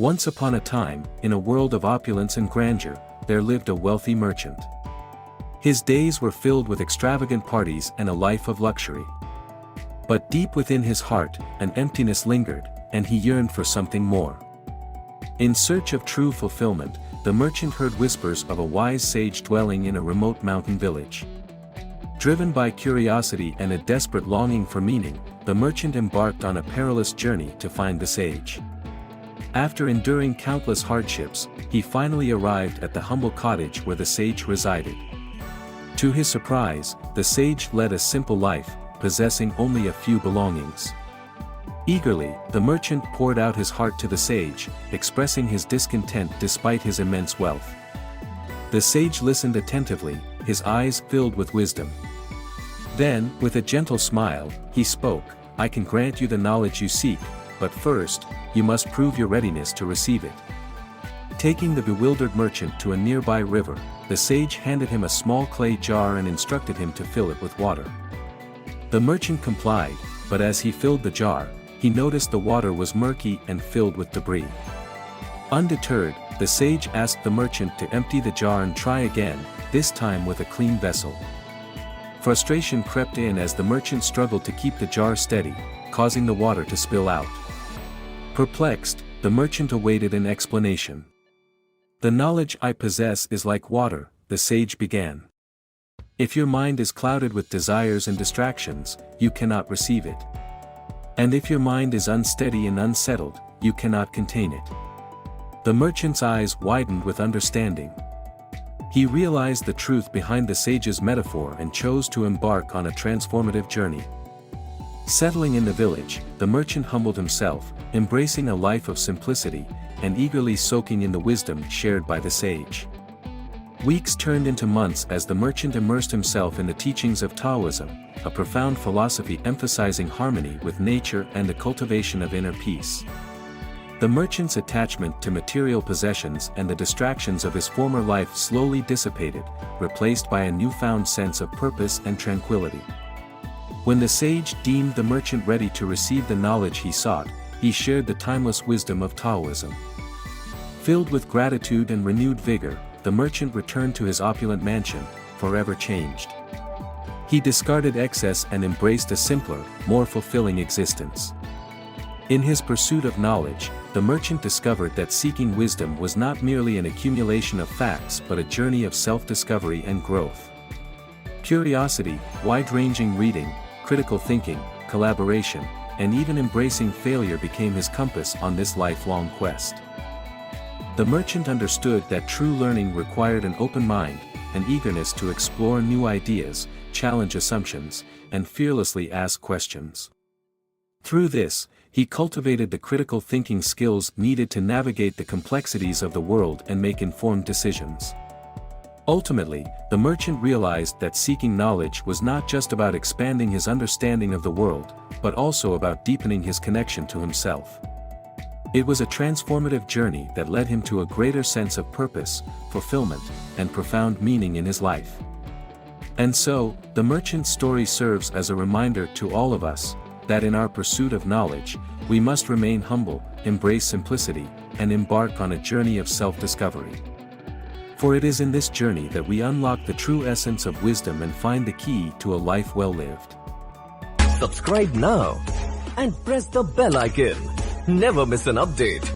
Once upon a time, in a world of opulence and grandeur, there lived a wealthy merchant. His days were filled with extravagant parties and a life of luxury. But deep within his heart, an emptiness lingered, and he yearned for something more. In search of true fulfillment, the merchant heard whispers of a wise sage dwelling in a remote mountain village. Driven by curiosity and a desperate longing for meaning, the merchant embarked on a perilous journey to find the sage. After enduring countless hardships, he finally arrived at the humble cottage where the sage resided. To his surprise, the sage led a simple life, possessing only a few belongings. Eagerly, the merchant poured out his heart to the sage, expressing his discontent despite his immense wealth. The sage listened attentively, his eyes filled with wisdom. Then, with a gentle smile, he spoke, "I can grant you the knowledge you seek, but first, you must prove your readiness to receive it." Taking the bewildered merchant to a nearby river, the sage handed him a small clay jar and instructed him to fill it with water. The merchant complied, but as he filled the jar, he noticed the water was murky and filled with debris. Undeterred, the sage asked the merchant to empty the jar and try again, this time with a clean vessel. Frustration crept in as the merchant struggled to keep the jar steady, causing the water to spill out. Perplexed, the merchant awaited an explanation. "The knowledge I possess is like water," the sage began. "If your mind is clouded with desires and distractions, you cannot receive it. And if your mind is unsteady and unsettled, you cannot contain it." The merchant's eyes widened with understanding. He realized the truth behind the sage's metaphor and chose to embark on a transformative journey. Settling in the village, the merchant humbled himself, embracing a life of simplicity, and eagerly soaking in the wisdom shared by the sage. Weeks turned into months as the merchant immersed himself in the teachings of Taoism, a profound philosophy emphasizing harmony with nature and the cultivation of inner peace. The merchant's attachment to material possessions and the distractions of his former life slowly dissipated, replaced by a newfound sense of purpose and tranquility. When the sage deemed the merchant ready to receive the knowledge he sought, he shared the timeless wisdom of Taoism. Filled with gratitude and renewed vigor, the merchant returned to his opulent mansion, forever changed. He discarded excess and embraced a simpler, more fulfilling existence. In his pursuit of knowledge, the merchant discovered that seeking wisdom was not merely an accumulation of facts but a journey of self-discovery and growth. Curiosity, wide-ranging reading, critical thinking, collaboration, and even embracing failure became his compass on this lifelong quest. The merchant understood that true learning required an open mind, an eagerness to explore new ideas, challenge assumptions, and fearlessly ask questions. Through this, he cultivated the critical thinking skills needed to navigate the complexities of the world and make informed decisions. Ultimately, the merchant realized that seeking knowledge was not just about expanding his understanding of the world, but also about deepening his connection to himself. It was a transformative journey that led him to a greater sense of purpose, fulfillment, and profound meaning in his life. And so, the merchant's story serves as a reminder to all of us, that in our pursuit of knowledge, we must remain humble, embrace simplicity, and embark on a journey of self-discovery. For it is in this journey that we unlock the true essence of wisdom and find the key to a life well lived. Subscribe now and press the bell icon. Never miss an update.